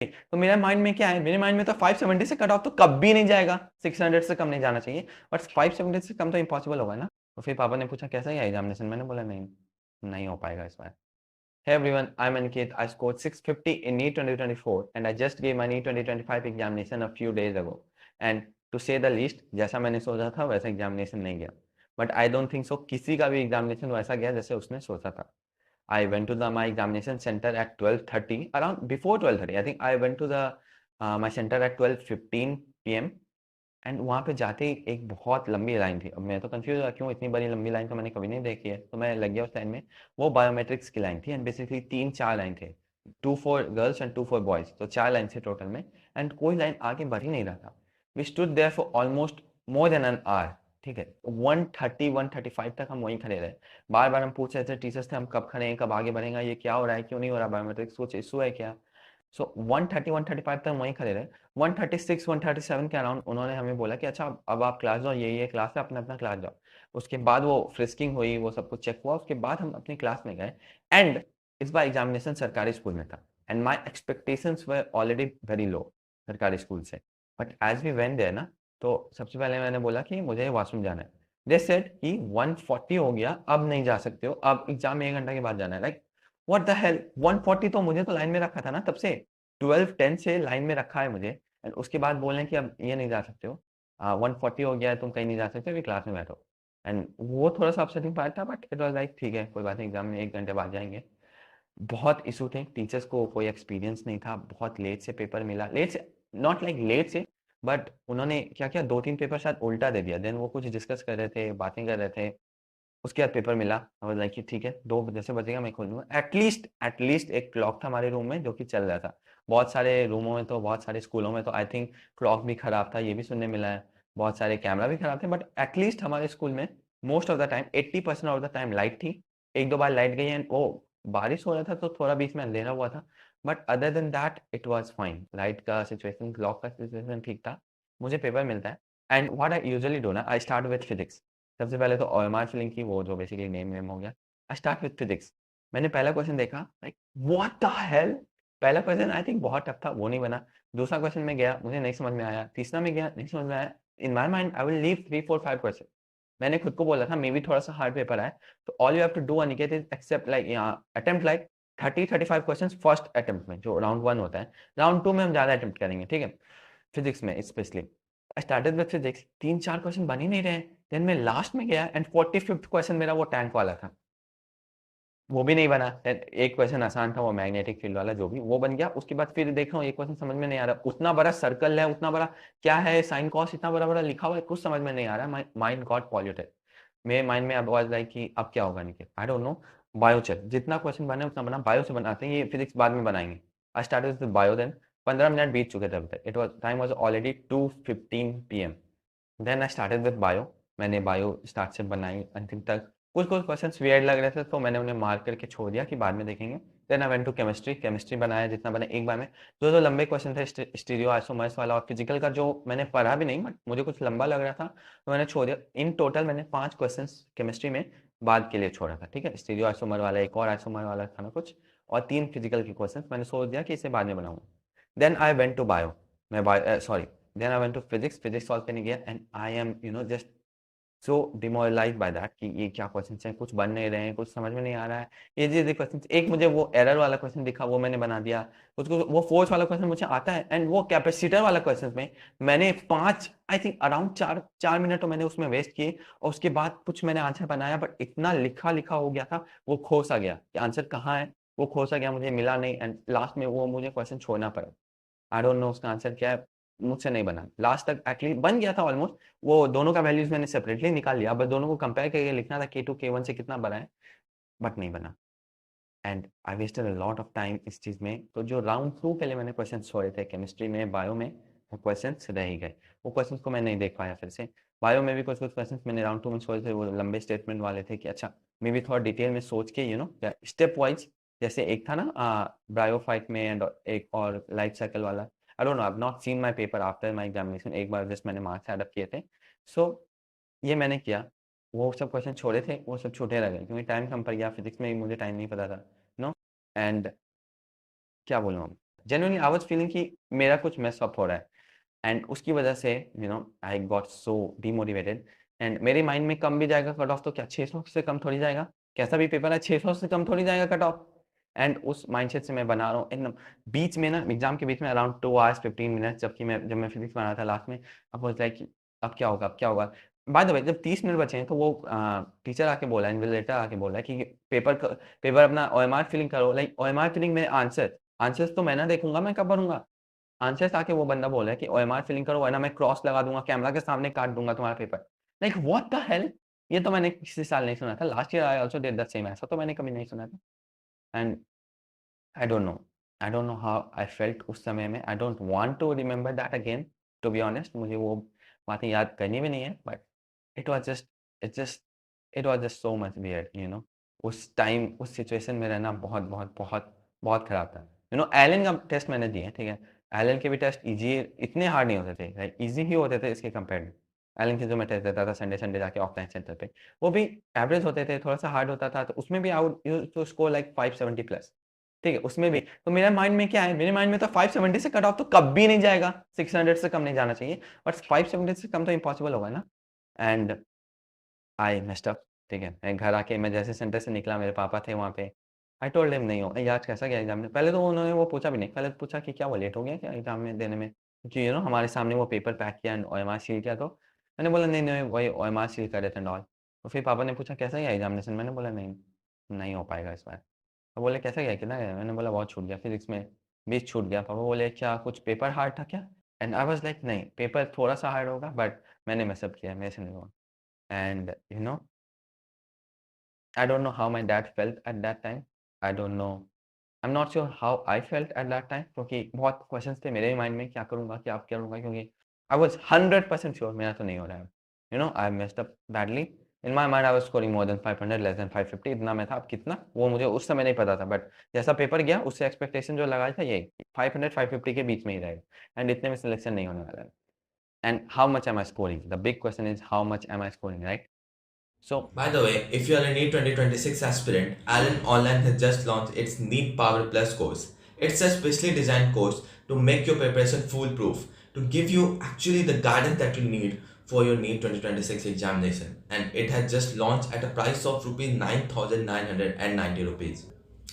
तो मेरे माइंड में क्या है, मेरे माइंड में तो 570 से कट ऑफ तो कभी नहीं जाएगा, 600 से कम नहीं जाना चाहिए, बट 570 से कम तो इम्पॉसिबल होगा ना। तो फिर पापा ने पूछा कैसा है एग्जामिनेशन, मैंने बोला नहीं, नहीं हो पाएगा इस बार। Hey everyone, I'm Ankit. I scored 650 in NEET 2024 and I just gave my NEET 2025 examination a few days ago. And to say the least, जैसा मैंने सोचा था वैसा एग्जामिनेशन नहीं गया। But I don't think so किसी का भी एग्जामिनेशन वैसा गया जैसे उसने सोचा था। I went to my examination center at 12:30, around before 12:30. I think I went to my center at 12:15 p.m. And वहाँ पे जाते ही एक बहुत लंबी लाइन थी। अब मैं तो कंफ्यूज हुआ क्यों इतनी बड़ी लंबी लाइन, तो मैंने कभी नहीं देखी है, तो मैं लग गया उस लाइन में। वो बायोमेट्रिक्स की लाइन थी एंड बेसिकली 3-4 लाइन थे, 2 for girls and 2 for boys, तो 4 लाइन थे टोटल में। एंड कोई लाइन आगे बढ़ ही नहीं रहा था। We stood there for almost more than an hour. ठीक है, 1:30-1:35 तक हम वहीं खड़े रहे। बार बार हम पूछ रहे थे टीचर्स से, हम कब खड़े हैं, कब आगे बढ़ेंगे, ये क्या हो रहा है, क्यों नहीं हो रहा बायोमेट्रिक्स, कुछ इशू है क्या। सो 1:30-1:35 तक वहीं खड़े रहे। 1:36-1:37 के अराउंड उन्होंने हमें बोला कि अच्छा अब आप क्लास जाओ, ये क्लास है, अपना अपना क्लास जाओ। उसके बाद वो फ्रिस्किंग हुई, वो सब कुछ चेक हुआ, उसके बाद हम अपनी क्लास में गए। एंड इस बार एग्जामिनेशन सरकारी स्कूल में था and my expectations were already very low सरकारी स्कूल से। But as we went there ना, तो सबसे पहले मैंने बोला कि मुझे वॉशरूम जाना है। दे सेड कि 1:40 हो गया, अब नहीं जा सकते हो, अब एग्जाम में 1 घंटा के बाद जाना है। लाइक व्हाट द हेल, 1:40 तो मुझे तो लाइन में रखा था ना तब से, 12:10 से लाइन में रखा है मुझे। एंड उसके बाद बोल रहे हैं कि अब ये नहीं जा सकते हो, 1:40 हो गया है, तुम कहीं नहीं जा सकते, अभी क्लास में बैठो। एंड वो थोड़ा सा अपसेटिंग पार्ट था, बट इट वाज लाइक ठीक है कोई बात नहीं, एग्जाम में 1 घंटे बाद जाएंगे। बहुत इशू थे, टीचर्स को कोई एक्सपीरियंस नहीं था, बहुत लेट से पेपर मिला, लेट से, नॉट लाइक लेट से, बट उन्होंने क्या किया, 2-3 पेपर शायद उल्टा दे दिया। देन वो कुछ डिस्कस कर रहे थे, बातें कर रहे थे, उसके बाद पेपर मिला। आई वाज लाइक कि ठीक है, 2 जैसे बजेगा मैं खोल लूँगा। एटलीस्ट एक क्लॉक था हमारे रूम में जो कि चल रहा था। बहुत सारे रूमों में तो, बहुत सारे स्कूलों में तो आई थिंक क्लॉक भी खराब था, ये भी सुनने मिला है। बहुत सारे कैमरा भी खराब थे, बट एटलीस्ट हमारे स्कूल में most of the time 80% of the time light थी। 1-2 बार लाइट गई एंड ओ बारिश हो रहा था तो थोड़ा बीच में अंधेरा हुआ था, but other than that it was fine. Light का सिचुएशन, क्लॉक का सिचुएशन ठीक था। मुझे पेपर मिलता है and what I usually do ना, आई स्टार्ट विद फिजिक्स। सबसे पहले तो ओएमआर फिलिंग की, वो जो बेसिकली नेम वेम हो गया। I start with physics. मैंने पहला क्वेश्चन देखा, लाइक व्हाट द हेल। पहला क्वेश्चन आई थिंक बहुत टफ था, वो नहीं बना। दूसरा क्वेश्चन में गया, मुझे नहीं समझ में आया। तीसरा में गया, नहीं समझ में आया। In my mind I will leave 3-4-5 question. मैंने खुद को बोला था मे बी थोड़ा सा हार्ड पेपर है, तो all you have to do Aniket is accept like यहाँ attempt like 30-35 question first attempt में, जो राउंड 1 होता है। राउंड 2 में हम ज़्यादा अटेम्प्ट करेंगे, ठीक है, फिजिक्स में specially. I started with physics, 3-4 question बन ही नहीं रहे। देन मैं लास्ट में गया एंड 45th क्वेश्चन मेरा वो टैंक वाला था, वो भी नहीं बना। Then एक क्वेश्चन आसान था, वो मैग्नेटिक फील्ड वाला, जो भी वो बन गया। उसके बाद फिर देख रहा हूँ एक क्वेश्चन समझ में नहीं आ रहा, उतना बड़ा सर्कल है, उतना बड़ा क्या है, साइन कॉस इतना बड़ा बड़ा लिखा हुआ है, कुछ समझ में नहीं आ रहा। My mind got polluted. मेरे माइंड में अब वाज लाइक कि अब क्या होगा निखिल, आई डोंट नो। बायो चल, जितना क्वेश्चन बना है उतना बना, बायो से बनाते हैं, ये फिजिक्स बाद में बनाएंगे। I started with bio. Then 15 minute बीत चुके थे अभी तक, it was time was already 2:15 PM. Then I started with bio. मैंने बायो स्टार्ट से बनाई अंतिम तक। कुछ कुछ क्वेश्चंस वियर्ड लग रहे थे तो मैंने उन्हें मार्क करके छोड़ दिया कि बाद में देखेंगे। Then I went to chemistry. Chemistry बनाया जितना बने एक बार में। जो जो लंबे क्वेश्चन थे, स्टीरियो आइसोमर्स वाला और फिजिकल का, जो मैंने पढ़ा भी नहीं बट मुझे कुछ लंबा लग रहा था, तो मैंने छोड़ दिया। इन टोटल मैंने 5 क्वेश्चन केमिस्ट्री में बाद के लिए छोड़ा था, ठीक है। स्टीरियो आइसोमर वाला, एक और आइसोमर वाला था ना कुछ, और 3 फिजिकल के क्वेश्चन मैंने सोच दिया कि इसे बाद में बनाऊंगा। Then I went to bio. मैं bio sorry, then I went to physics. Physics solve करने गया and I am just so demoralise by that कि ये क्या क्वेश्चन हैं, कुछ बन नहीं रहे हैं, कुछ समझ में नहीं आ रहा है। ये क्वेश्चन, एक मुझे वो एरर वाला क्वेश्चन दिखा, वो मैंने बना दिया। उसको वो फोर्स वाला क्वेश्चन मुझे आता है, एंड वो कैपेसिटर वाला क्वेश्चन में मैंने 5 आई थिंक अराउंड 4 मिनट तो मैंने उसमें वेस्ट किए। और उसके बाद कुछ मैंने आंसर बनाया, बट इतना लिखा लिखा हो गया था, वो खोसा गया कि आंसर कहाँ है, वो खोसा गया, मुझे मिला नहीं। एंड लास्ट में वो मुझे क्वेश्चन छोड़ना पड़ा। आई डोंट नो उसका आंसर क्या है, मुझसे नहीं बना लास्ट तक। एटलीस्ट बन गया था ऑलमोस्ट, वो दोनों का वैल्यूज मैंने सेपरेटली निकाल लिया, बस दोनों को कंपेयर करके लिखना था K2 K1 से कितना बना है, बट नहीं बना। And I wasted a lot of time इस चीज़ में। तो जो राउंड 2 के लिए मैंने क्वेश्चन छोड़े थे केमिस्ट्री में, बायो में, वो क्वेश्चन रह ही गए। वो क्वेश्चन को मैं नहीं देख पाया फिर से। बायो में भी कुछ कुछ क्वेश्चन मैंने राउंड 2 में छोड़े थे, वो लंबे स्टेटमेंट वाले थे कि अच्छा मे बी थोड़ा डिटेल में सोच के स्टेप वाइज। जैसे एक था ना ब्रायोफाइट में, एंड एक और लाइफ साइकिल वाला। आई don't know, I have not seen my paper after my examination, एक बार जस्ट मैंने मार्क्स ऐड अप किए थे। सो ये मैंने किया। वो सब क्वेश्चन छोड़े थे, वो सब छूटे रह गए क्योंकि टाइम कम पड़ गया। फिजिक्स में भी मुझे टाइम नहीं पता था, नो। एंड क्या बोलूँ अब, जेन्युइनली आई वाज़ फीलिंग कि मेरा कुछ मेस अप हो रहा है एंड उसकी वजह से I got so demotivated and मेरे माइंड में कम भी जाएगा कट ऑफ तो क्या 600 से कम थोड़ी जाएगा? कैसा भी पेपर है 600 से कम थोड़ी जाएगा कट ऑफ। एंड उस माइंडसेट से मैं बना रहा हूँ एकदम बीच में ना एग्ज़ाम के बीच में अराउंड 2 आवर्स 15 मिनट्स जबकि जब मैं फिज़िक्स बना रहा था लास्ट में, आई वाज़ लाइक अब क्या होगा, अब क्या होगा? बाय द वे जब 30 मिनट बचे हैं तो वो टीचर आके बोला, इन्विजिलेटर आके बोला कि पेपर अपना ओएमआर फिलिंग करो। लाइक ओएमआर फिलिंग में आंसर्स तो मैं ना देखूँगा, मैं कब भरूँगा? आंसर्स आके वो बंदा बोल रहा है कि ओएमआर फिलिंग करो वरना मैं क्रॉस लगा दूँगा, कैमरा के सामने काट दूँगा तुम्हारा paper. Like what the hell! ये तो मैंने पिछले साल नहीं सुना था। Last year I also did the same, ऐसा तो मैंने कभी नहीं सुना था। And I don't know I don't know how I felt उस समय में। I don't want to remember that again to be honest. मुझे वो बातें याद करनी भी नहीं है but it was just it just it was just so much weird. उस टाइम उस सिचुएशन में रहना बहुत, बहुत, बहुत, बहुत खराब था। एलन का टेस्ट मैंने दिए, ठीक है? एलन के भी टेस्ट ईज़ी इतने हार्ड नहीं होते थे, लाइक ईज़ी ही होते थे इसके कंपेयर में। एलन के जो मैं टेस्ट देता था संडे जाके ऑफलाइन सेंटर पे, वो भी एवरेज होते थे, थोड़ा-सा हार्ड होता था, तो उसमें भी I would used to score like 570 plus, ठीक है? उसमें भी, तो मेरे माइंड में क्या है, मेरे माइंड में तो 570 से कट ऑफ तो कभी नहीं जाएगा, 600 से कम नहीं जाना चाहिए, बट 570 से कम तो इम्पॉसिबल होगा ना। एंड आई मेस्ड अप, ठीक है? मैं घर आके मैं जैसे सेंटर से निकला मेरे पापा थे वहाँ पे। आई टोल्ड हिम नहीं हो ये आज कैसा गया एग्ज़ाम में? पहले तो उन्होंने वो पूछा भी नहीं, पहले तो पूछा कि क्या हुआ लेट हो गया क्या एग्ज़ाम में देने में? क्योंकि हमारे सामने वो पेपर पैक किया एंड ओएमआर सील किया तो मैंने बोला नहीं, नहीं वही ओएमआर सील कर रहे थे एंड ऑल। तो फिर पापा ने पूछा कैसा गया एग्ज़ामिनेशन? मैंने बोला नहीं, नहीं हो पाएगा इस बार। तो बोले कैसा गया? कितना गया? मैंने बोला बहुत छूट गया फिज़िक्स में 20 छूट गया। पापा बोले क्या कुछ पेपर हार्ड था क्या? एंड आई वाज़ लाइक नहीं पेपर थोड़ा-सा हार्ड होगा बट मैंने मिस अप किया, मेरे से नहीं हुआ। And I don't know how my dad felt at that time. I don't know. I'm not sure how I felt at that time क्योंकि बहुत क्वेश्चंस थे मेरे माइंड में क्या करूँगा, क्या करूँगा क्योंकि I was 100% श्योर मेरा तो नहीं हो रहा है। I messed up badly. In my mind I was scoring more than 500 less than 550 इतना मैं था, अब कितना वो मुझे उस समय नहीं पता था बट जैसा पेपर गया उससे एक्सपेक्टेशन जो लगाया था यही 500 550 के बीच में ही रहेगा एंड इतने में सिलेक्शन नहीं होने वाला है। And how much am I scoring? The big question is how much am I scoring, right? So By the way, if you are a NEET 2026 aspirant, Allen Online has just launched its NEET Power Plus course. It's a specially designed course to make your preparation foolproof, to give you actually the guidance that you need for your NEET 2026 examination. And it has just launched at a price of rupees 9,990 rupees.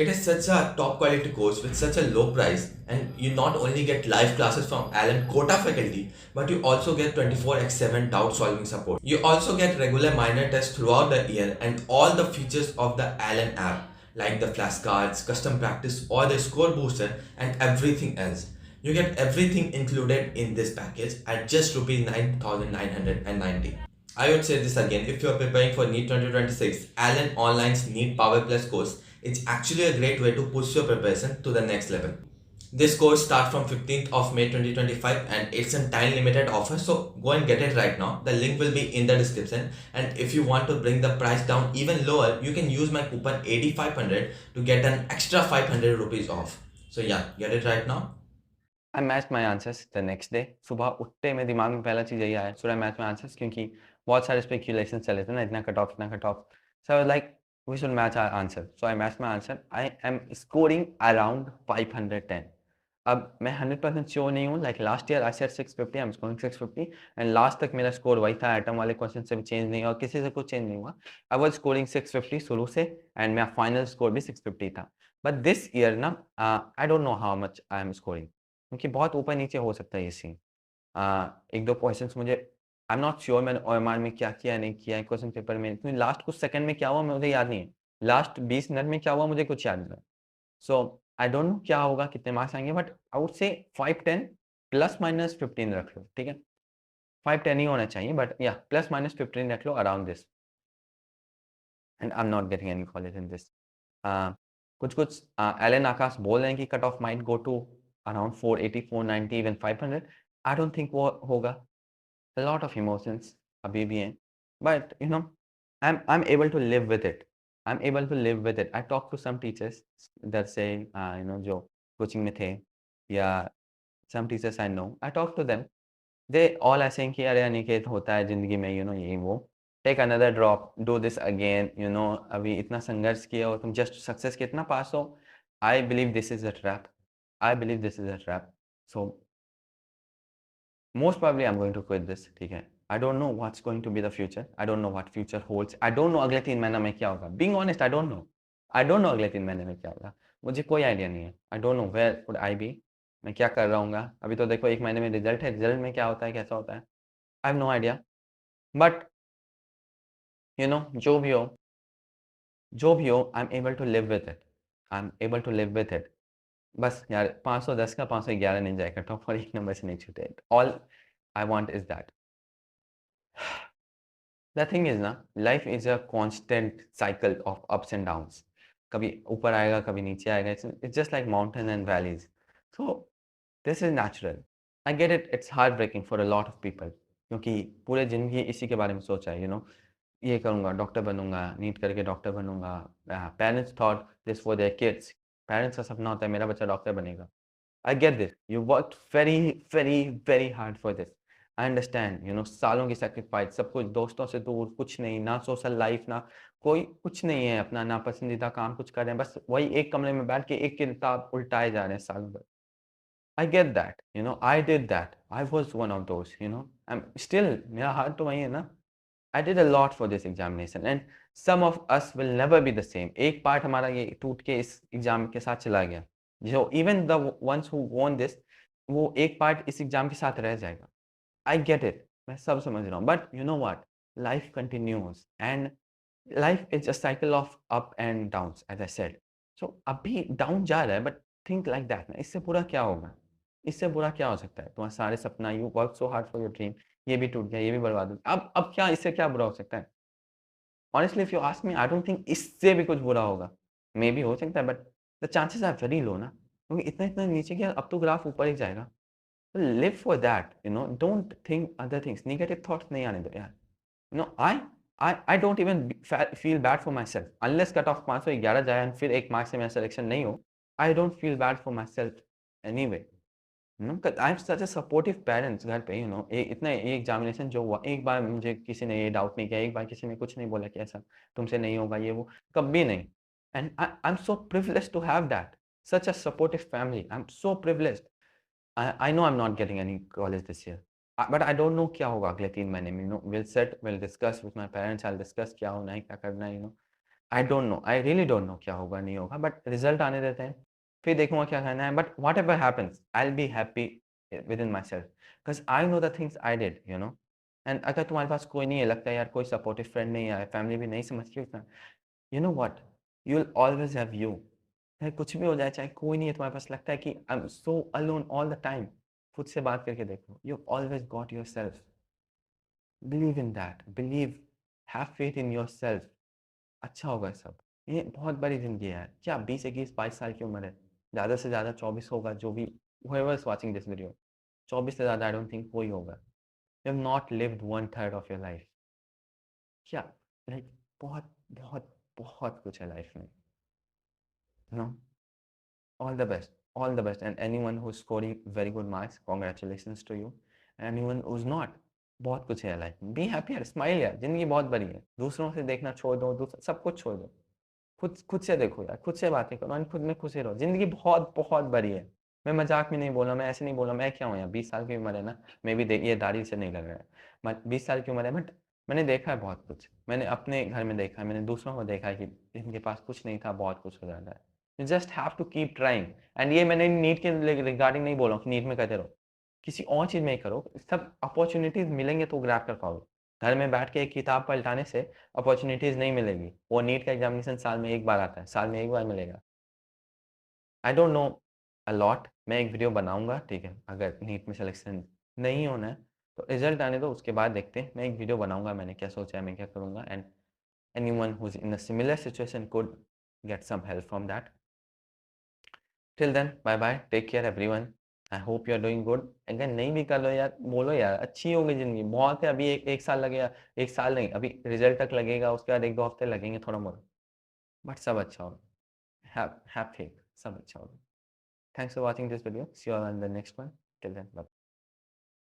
It is such a top quality course with such a low price, and you not only get live classes from Alan Kota faculty, but you also get 24x7 doubt solving support. You also get regular minor tests throughout the year and all the features of the Alan app, like the flashcards, custom practice, or the score booster, and everything else. You get everything included in this package at just rupees 9,990. I would say this again, if you are preparing for NEET 2026, Allen Online's NEET Power Plus course, it's actually a great way to push your preparation to the next level. This course starts from 15th of May 2025 and it's a time limited offer, so go and get it right now. The link will be in the description, and if you want to bring the price down even lower, you can use my coupon 8500 to get an extra 500 rupees off. So yeah, get it right now. I matched my answers the next day. सुबह उठते ही मेरे दिमाग में पहला चीज़ यही आया, should I match my answers? क्योंकि बहुत सारे स्पेक्युलेशंस चले थे ना, इतना कट ऑफ, इतना cut off. So I was like we should match our answer. So I matched my answer. I am scoring around 510। अब मैं 100% श्योर नहीं हूँ, like last year I said 650, I am scoring 650 and लास्ट तक मेरा score वही था, atom वाले क्वेश्चन से भी चेंज नहीं हुआ और किसी से कुछ चेंज नहीं हुआ। आई वाज़ स्कोरिंग 650 शुरू से एंड मेरा फाइनल स्कोर भी 650 था। बट दिस ईयर ना आई don't know how much I am scoring क्योंकि बहुत ऊपर-नीचे हो सकता है ये सीन। 1-2 क्वेश्चन्स मुझे आई एम नॉट श्योर मैंने ओएमआर में क्या किया, नहीं किया है क्वेश्चन पेपर में। क्योंकि लास्ट कुछ सेकंड में क्या हुआ मुझे याद नहीं है। लास्ट 20 मिनट में क्या हुआ मुझे कुछ याद नहीं है। सो आई डोंट नो क्या होगा, कितने मार्क्स आएँगे but I would say 5-10 plus minus 15 रख लो, ठीक है? 5-10 ही होना चाहिए बट या प्लस माइनस 15 रख लो around this and I am not getting any college in this. Uh, कुछ-कुछ एलन आकाश बोल रहे हैं कि cut off might go to around 480, 490 even 500। I don't think वो होगा। A lot of emotions अभी भी हैं, but I'm able to live with it. I'm able to live with it. I talk to some teachers that say जो coaching में थे या some teachers I know. I talk to them. They all are saying कि अरे अनिकेत होता है ज़िंदगी में ये वो। Take another drop, do this again, अभी इतना संघर्ष किया और तुम जस्ट सक्सेस के इतना पास हो। I believe this is a trap. I believe this is a trap. So most probably I'm going to quit this, ठीक है? I don't know what's going to be the future. I don't know what future holds. I don't know अगले 3 महीने में क्या होगा. Being honest, I don't know. I don't know अगले 3 महीने में क्या होगा. मुझे कोई आइडिया नहीं है. I don't know where would I be. मैं क्या कर रहा हूँगा. अभी तो देखो 1 महीने में रिजल्ट है. रिजल्ट में क्या होता है, कैसा होता है. I have no idea. But जो भी हो, I'm able to live with it. I'm able to live with it. बस यार 510 का 511 नहीं जाएगा. टॉप और एक नंबर से नहीं छूटे. All I want is that. The thing is ना, life is a constant cycle of ups and downs. कभी ऊपर आएगा, कभी नीचे आएगा. It's just like mountain and valleys. So this is natural. I get it. It's heartbreaking for a lot of people. क्योंकि पूरे ज़िंदगी इसी के बारे में सोचा है. ये करूँगा, डॉक्टर बनूँगा, नीट करके डॉक्टर बनूँगा. Parents thought this for their kids. Parents का सपना होता है मेरा बच्चा डॉक्टर बनेगा. I get this. You worked very, very, very hard for this. I understand, सालों की सैक्रिफाइस, सब कुछ दोस्तों से दूर, कुछ नहीं, ना सोशल लाइफ, ना कोई कुछ नहीं है अपना, ना पसंदीदा काम कुछ कर रहे हैं, बस वही एक कमरे में बैठ के एक किताब उल्टाए जा रहे हैं सालों भर. I get that, I did that. I was one of those. I'm still, मेरा हाल तो वही है ना. I did a lot for this examination and some of us will never be the same. एक पार्ट हमारा ये टूट के इस एग्जाम के साथ चला गया. जो even the ones who won this, वो एक पार्ट इस एग्जाम के साथ रह जाएगा. I get it. मैं सब समझ रहा हूँ. But you know what? Life continues and life is a cycle of up and downs, as I said. So अभी डाउन जा रहा है, but think like that. ना इससे बुरा क्या होगा? इससे बुरा क्या हो सकता है? तुम्हारे सारे सपना, you work so hard for your dream, ये भी टूट गया, ये भी बर्बाद हो गया. अब क्या इससे क्या बुरा हो सकता है? Honestly, if you ask me, I don't think इससे भी कुछ बुरा होगा. मे बी हो सकता है, but the chances are very low ना. क्योंकि इतना-इतना नीचे गया, अब तो ग्राफ ऊपर ही जाएगा. Live for that. Don't think other things. Negative thoughts नहीं आने दो यार. I don't even feel bad for myself. Unless cut off 511 जाए and फिर एक मार्क से मेरा सिलेक्शन नहीं हो, I don't feel bad for myself anyway. 'Cause I have such a supportive parents घर पे. इतना ये एग्जामिनेशन जो हुआ, एक बार मुझे किसी ने ये डाउट नहीं किया, एक बार किसी ने कुछ नहीं बोला कि ऐसा तुमसे नहीं होगा ये वो, कभी नहीं. And I'm so privileged to have that. Such a supportive family. I'm so privileged. I know I'm not getting any college this year. But I don't know क्या होगा अगले 3 महीने में. We'll sit, we'll discuss with my parents. I'll discuss क्या होना है, क्या करना है. I don't know. I really don't know क्या होगा, नहीं होगा. But रिजल्ट आने देते हैं. फिर देखूँगा क्या करना है. But whatever happens, I'll be happy within myself. Because I know the things I did. And अगर तुम्हारे पास कोई नहीं है, लगता है यार कोई सपोर्टिव फ्रेंड नहीं है, फैमिली भी नहीं समझती उतना. You know what? You'll always have you. चाहे कुछ भी हो जाए, चाहे कोई नहीं है तुम्हारे पास, लगता है कि I am so alone all the time. खुद से बात करके देखो. You always got yourself. Believe in that. Believe. Have faith in yourself. अच्छा होगा सब. ये बहुत बड़ी ज़िंदगी है यार. क्या 20, 21, 22 साल की उम्र है. ज़्यादा से ज़्यादा 24 होगा, जो भी whoever is watching this video. 24 से ज़्यादा आई डोंट थिंक कोई होगा. You have not lived 1/3 of your life. क्या लाइक बहुत बहुत बहुत कुछ है लाइफ में. No All the best. All the best. And anyone who's scoring very good marks, congratulations to you. And anyone who's not, बहुत कुछ है लाइफ में. बी हैप्पी यार, स्माइल यार. ज़िंदगी बहुत बड़ी है. दूसरों से देखना छोड़ दो, सब कुछ छोड़ दो. खुद खुद से देखो यार, खुद से बातें करो और खुद में खुशी रहो. ज़िंदगी बहुत बहुत बड़ी है. मैं मजाक में नहीं बोल रहा, मैं ऐसे नहीं बोल रहा. मैं क्या हूँ यार, 20 साल की उम्र है ना. मे बी ये दाढ़ी से नहीं लग रहा है. 20 साल की उम्र है, बट मैंने देखा है बहुत कुछ. मैंने अपने घर में देखा है, मैंने दूसरों को देखा है कि जिनके पास कुछ नहीं था, बहुत कुछ हो जाता है. You just have to keep trying. And ये मैंने नीट के रिगार्डिंग नहीं बोला हूँ कि नीट में करते रहो. किसी और चीज़ में ही करो. सब अपॉर्च्युनिटीज़ मिलेंगे तो ग्रैब कर पाओगे. घर में बैठ के एक किताब पलटाने से अपॉर्च्युनिटीज़ नहीं मिलेगी. वो नीट का एग्ज़ामिनेशन साल में 1 बार आता है, साल में 1 बार मिलेगा. आई डोंट नो अ लॉट. मैं एक वीडियो बनाऊँगा, ठीक है? अगर नीट में सिलेक्शन नहीं होना है, तो रिज़ल्ट आने दो, उसके बाद देखते हैं. मैं एक वीडियो बनाऊँगा, मैंने क्या सोचा है, मैं क्या करूँगा. And anyone who is in a similar situation could get some help from that. Till then, bye bye, take care everyone. I hope you are doing good. अगर नहीं भी कर लो यार, बोलो यार, अच्छी होगी ज़िंदगी. बहुत है अभी, 1 साल लगेगा. 1 साल नहीं, अभी रिज़ल्ट तक लगेगा, उसके बाद 1-2 हफ्ते लगेंगे थोड़ा बहुत. बट सब अच्छा होगा. हैव फेथ, सब अच्छा होगा. Thanks for watching this video. See you all in the next one. Till then, bye.